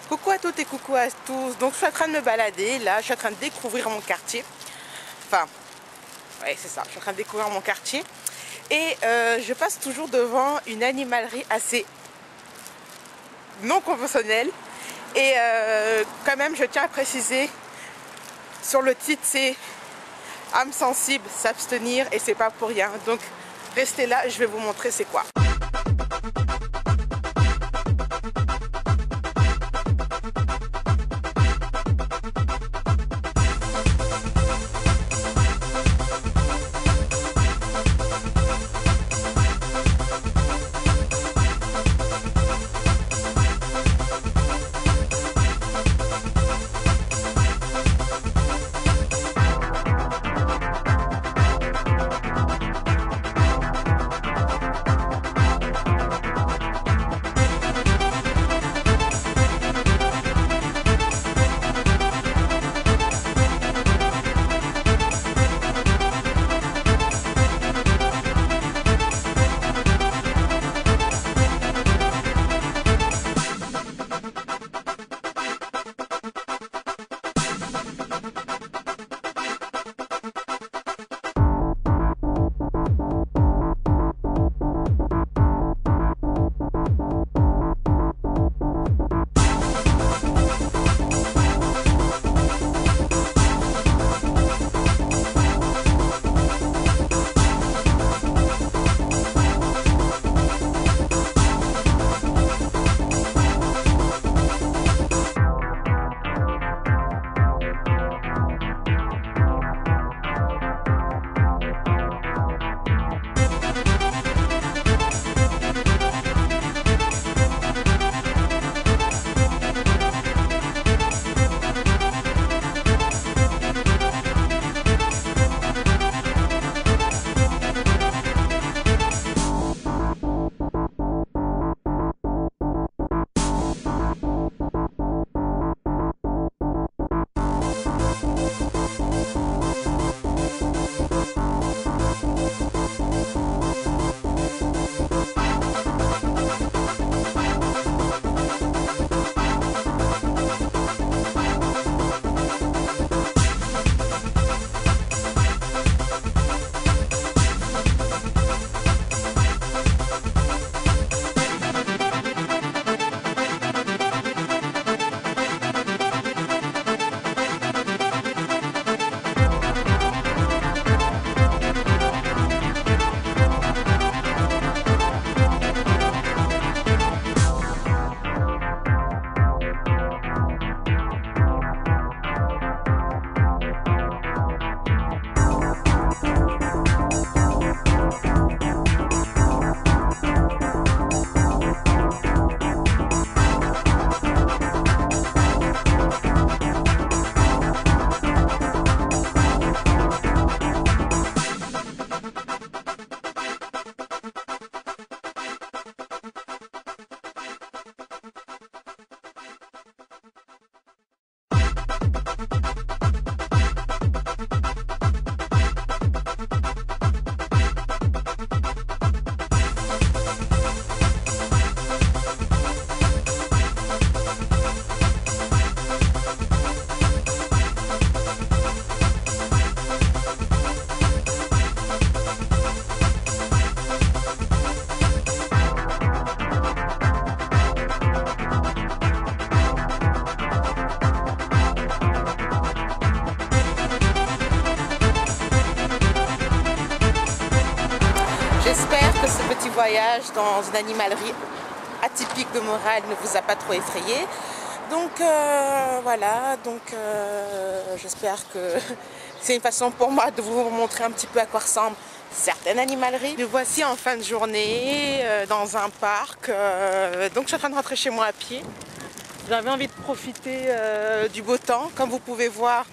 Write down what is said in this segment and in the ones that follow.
Coucou à toutes et coucou à tous. Donc je suis en train de me balader, là je suis en train de découvrir mon quartier. Enfin, ouais c'est ça, je suis en train de découvrir mon quartier. Et je passe toujours devant une animalerie assez non conventionnelle. Et quand même je tiens à préciser, sur le titre c'est âme sensible, s'abstenir, et c'est pas pour rien. Donc restez là, je vais vous montrer c'est quoi. J'espère que ce petit voyage dans une animalerie atypique de Montréal ne vous a pas trop effrayé. Donc voilà, j'espère que c'est une façon pour moi de vous montrer un petit peu à quoi ressemblent certaines animaleries. Nous voici en fin de journée dans un parc, donc je suis en train de rentrer chez moi à pied. J'avais envie de profiter du beau temps, comme vous pouvez voir.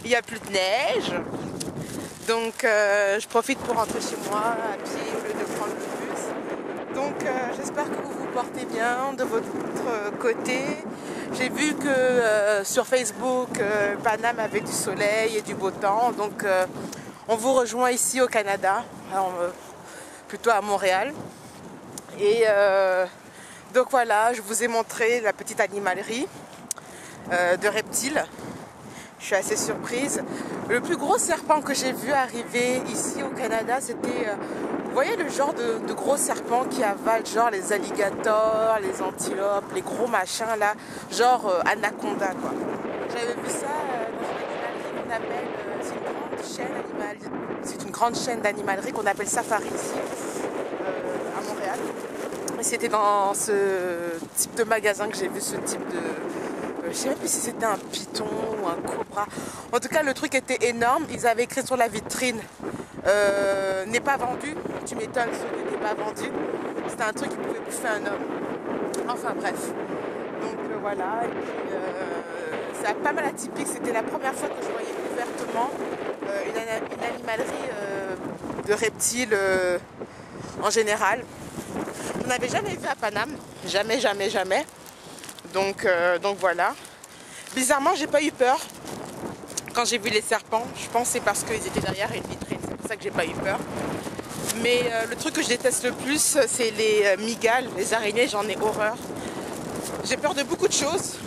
Il n'y a plus de neige, donc je profite pour rentrer chez moi à pied au lieu de prendre le bus. Donc j'espère que vous vous portez bien de votre côté. J'ai vu que sur Facebook, Paname avait du soleil et du beau temps, donc on vous rejoint ici au Canada, plutôt à Montréal. Et donc voilà, je vous ai montré la petite animalerie de reptiles. Je suis assez surprise. Le plus gros serpent que j'ai vu arriver ici au Canada, c'était, vous voyez le genre de gros serpents qui avalent genre les alligators, les antilopes, les gros machins là, genre anaconda quoi. J'avais vu ça dans une animalerie qu'on appelle, c'est une grande chaîne d'animalerie qu'on appelle Safari ici, à Montréal. Et c'était dans ce type de magasin que j'ai vu ce type de... je ne sais même plus si c'était un python ou un cobra. En tout cas, le truc était énorme. Ils avaient écrit sur la vitrine n'est pas vendu. Tu m'étonnes, ce n'était pas vendu. C'était un truc qui pouvait bouffer un homme. Enfin bref. Donc voilà. Et puis, c'est pas mal atypique. C'était la première fois que je voyais ouvertement une animalerie de reptiles en général. Je n'avais jamais vu à Paname. Jamais, jamais, jamais. Donc voilà. Bizarrement, j'ai pas eu peur quand j'ai vu les serpents. Je pense que c'est parce qu'ils étaient derrière une vitrine. C'est pour ça que j'ai pas eu peur. Mais le truc que je déteste le plus, c'est les mygales, les araignées. J'en ai horreur. J'ai peur de beaucoup de choses.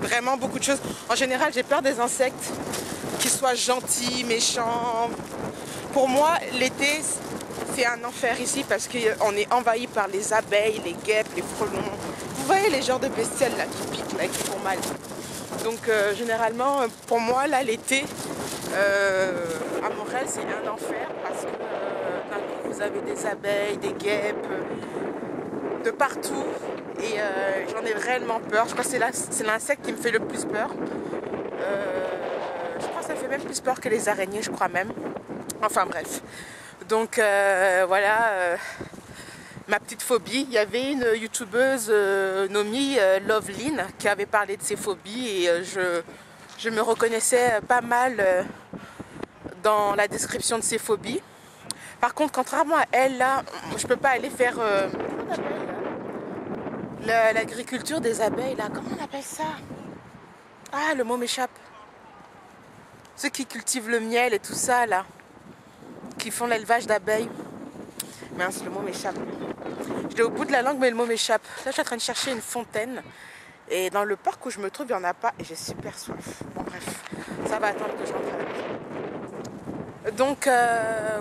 Vraiment beaucoup de choses. En général, j'ai peur des insectes, qu'ils soient gentils, méchants. Pour moi, l'été, c'est un enfer ici parce qu'on est envahi par les abeilles, les guêpes, les frelons. Vous voyez les genres de bestioles là qui piquent, là, qui font mal. Donc généralement, pour moi, là, l'été, à Montréal, c'est un enfer parce que d'un coup, vous avez des abeilles, des guêpes, de partout. Et j'en ai réellement peur. Je crois que c'est l'insecte qui me fait le plus peur. Je crois que ça fait même plus peur que les araignées, je crois même. Enfin bref. Donc voilà ma petite phobie. Il y avait une youtubeuse nommée Loveline qui avait parlé de ses phobies et je me reconnaissais pas mal dans la description de ses phobies. Par contre, contrairement à elle, là, je peux pas aller faire l'agriculture des abeilles, là. Comment on appelle ça? Ah, le mot m'échappe. Ceux qui cultivent le miel et tout ça, là. Qui font l'élevage d'abeilles. Mince, le mot m'échappe. Je l'ai au bout de la langue, mais le mot m'échappe. Là, je suis en train de chercher une fontaine. Et dans le parc où je me trouve, il n'y en a pas. Et j'ai super soif. Bon, bref. Ça va attendre que je rentre à la maison. Donc,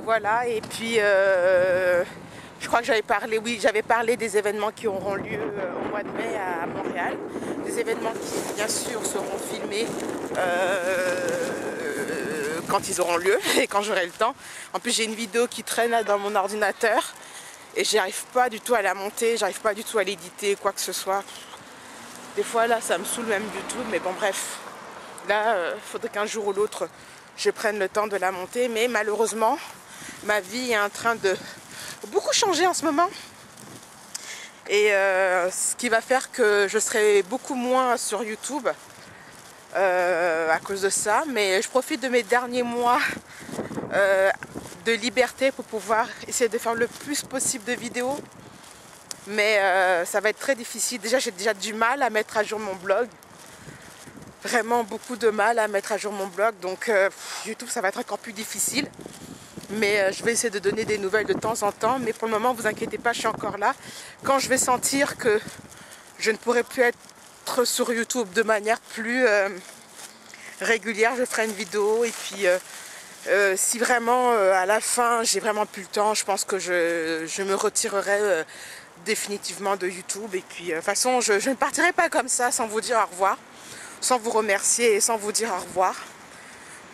voilà. Et puis, je crois que j'avais parlé des événements qui auront lieu au mois de mai à Montréal. Des événements qui, bien sûr, seront filmés quand ils auront lieu et quand j'aurai le temps. En plus, j'ai une vidéo qui traîne là dans mon ordinateur et j'arrive pas du tout à la monter, j'arrive pas du tout à l'éditer, quoi que ce soit. Des fois, là, ça me saoule même du tout, mais bon, bref. Là, il faudrait qu'un jour ou l'autre, je prenne le temps de la monter, mais malheureusement, ma vie est en train de beaucoup changer en ce moment. Et ce qui va faire que je serai beaucoup moins sur YouTube à cause de ça. Mais je profite de mes derniers mois de liberté pour pouvoir essayer de faire le plus possible de vidéos. Mais ça va être très difficile. Déjà, j'ai déjà du mal à mettre à jour mon blog. Vraiment beaucoup de mal à mettre à jour mon blog. Donc YouTube, ça va être encore plus difficile. Mais je vais essayer de donner des nouvelles de temps en temps. Mais pour le moment, vous inquiétez pas, je suis encore là. Quand je vais sentir que je ne pourrai plus être sur YouTube de manière plus régulière, je ferai une vidéo. Et puis, si vraiment, à la fin, j'ai vraiment plus le temps, je pense que je me retirerai définitivement de YouTube. Et puis, de toute façon, je ne partirai pas comme ça sans vous dire au revoir, sans vous remercier et sans vous dire au revoir.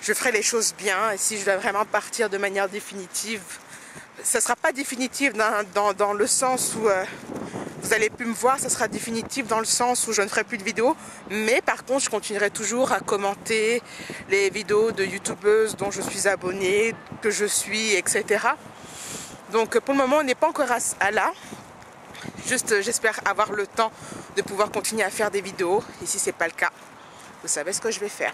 Je ferai les choses bien et si je dois vraiment partir de manière définitive, ça ne sera pas définitif dans le sens où vous n'allez plus me voir, ça sera définitif dans le sens où je ne ferai plus de vidéos. Mais par contre, je continuerai toujours à commenter les vidéos de youtubeuses dont je suis abonnée, que je suis, etc. Donc pour le moment, on n'est pas encore à là. Juste, j'espère avoir le temps de pouvoir continuer à faire des vidéos. Et si ce n'est pas le cas, vous savez ce que je vais faire.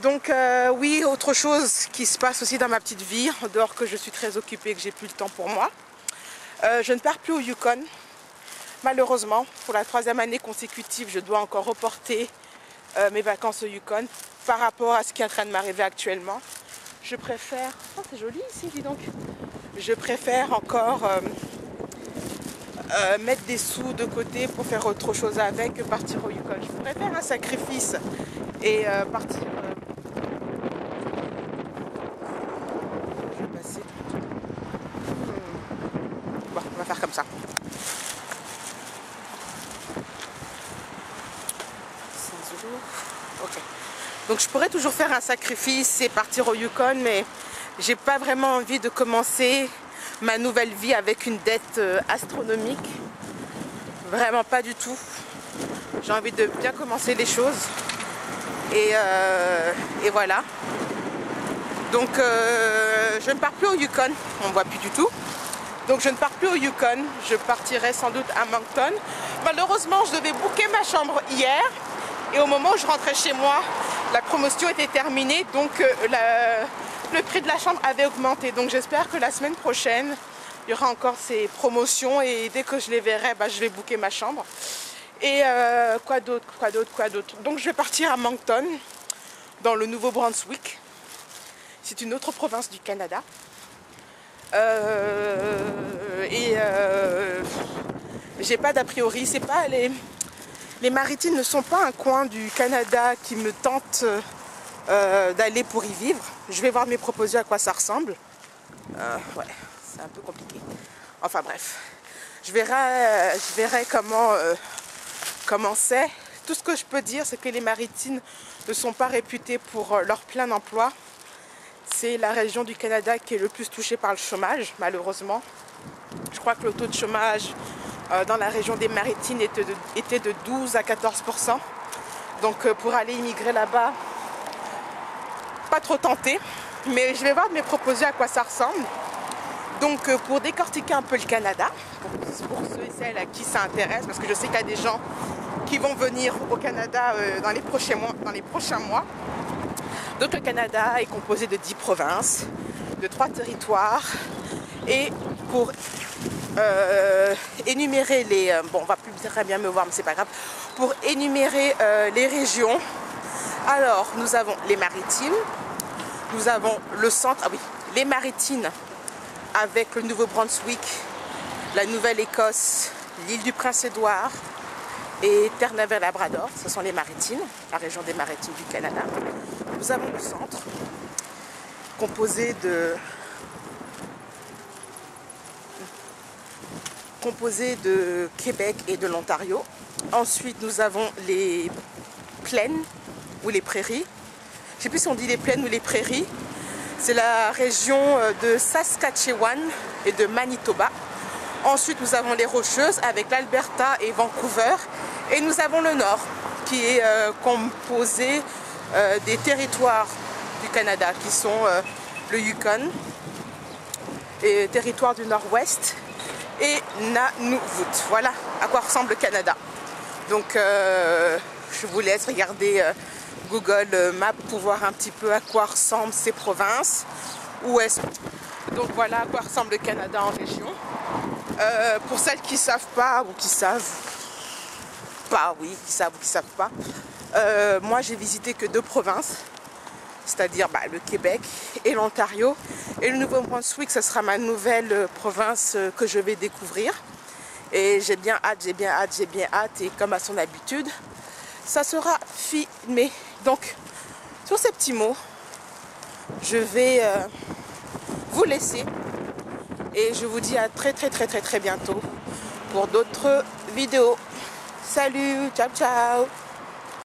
Donc oui, autre chose qui se passe aussi dans ma petite vie, en dehors que je suis très occupée et que j'ai plus le temps pour moi. Je ne pars plus au Yukon. Malheureusement, pour la 3e année consécutive, je dois encore reporter mes vacances au Yukon par rapport à ce qui est en train de m'arriver actuellement. Je préfère... Oh, c'est joli ici, dis donc. Je préfère encore mettre des sous de côté pour faire autre chose avec que partir au Yukon. Je pourrais faire un sacrifice et partir. Je vais passer. Bon, on va faire comme ça. Ok. Donc je pourrais toujours faire un sacrifice et partir au Yukon, mais j'ai pas vraiment envie de commencer ma nouvelle vie avec une dette astronomique. Vraiment pas du tout. J'ai envie de bien commencer les choses. Et voilà. Donc je ne pars plus au Yukon. On ne voit plus du tout. Donc je ne pars plus au Yukon. Je partirai sans doute à Moncton. Malheureusement, je devais booker ma chambre hier. Et au moment où je rentrais chez moi, la promotion était terminée. Donc le prix de la chambre avait augmenté. Donc j'espère que la semaine prochaine, il y aura encore ces promotions. Et dès que je les verrai, je vais booker ma chambre. Et quoi d'autre. Donc je vais partir à Moncton, dans le Nouveau-Brunswick. C'est une autre province du Canada. J'ai pas d'a priori. C'est pas les Maritimes ne sont pas un coin du Canada qui me tente d'aller pour y vivre. Je vais voir mes propositions à quoi ça ressemble. Ouais, c'est un peu compliqué. Enfin bref, je verrai comment c'est. Tout ce que je peux dire, c'est que les Maritimes ne sont pas réputés pour leur plein emploi. C'est la région du Canada qui est le plus touchée par le chômage, malheureusement. Je crois que le taux de chômage dans la région des Maritimes était de 12 à 14%. Donc pour aller immigrer là-bas, pas trop tenté. Mais je vais voir de mes propositions à quoi ça ressemble. Donc pour décortiquer un peu le Canada, pour ceux et celles à qui ça intéresse, parce que je sais qu'il y a des gens qui vont venir au Canada dans les prochains mois. Donc le Canada est composé de 10 provinces, de 3 territoires. Et pour énumérer les... bon, on va plus très bien me voir, mais c'est pas grave. Pour énumérer les régions, alors nous avons les Maritimes, nous avons le centre, les Maritimes avec le Nouveau-Brunswick, la Nouvelle-Écosse, l'île du Prince-Édouard et Terre-Neuve-Labrador. Ce sont les Maritimes, la région des Maritimes du Canada. Nous avons le centre, composé de Québec et de l'Ontario. Ensuite, nous avons les plaines ou les prairies. Je ne sais plus si on dit les plaines ou les prairies. C'est la région de Saskatchewan et de Manitoba. Ensuite, nous avons les Rocheuses avec l'Alberta et Vancouver. Et nous avons le Nord qui est composé des territoires du Canada qui sont le Yukon et territoire du Nord-Ouest et Nunavut. Voilà à quoi ressemble le Canada. Donc je vous laisse regarder Google Maps pour voir un petit peu à quoi ressemblent ces provinces. Donc voilà à quoi ressemble le Canada en région. Pour celles qui ne savent pas ou qui savent pas, oui, qui savent ou qui ne savent pas, moi j'ai visité que 2 provinces, c'est-à-dire le Québec et l'Ontario. Et le Nouveau-Brunswick, ce sera ma nouvelle province que je vais découvrir. Et j'ai bien hâte. Et comme à son habitude, ça sera filmé. Donc, sur ces petits mots, je vais vous laisser. Et je vous dis à très bientôt pour d'autres vidéos. Salut, ciao ciao.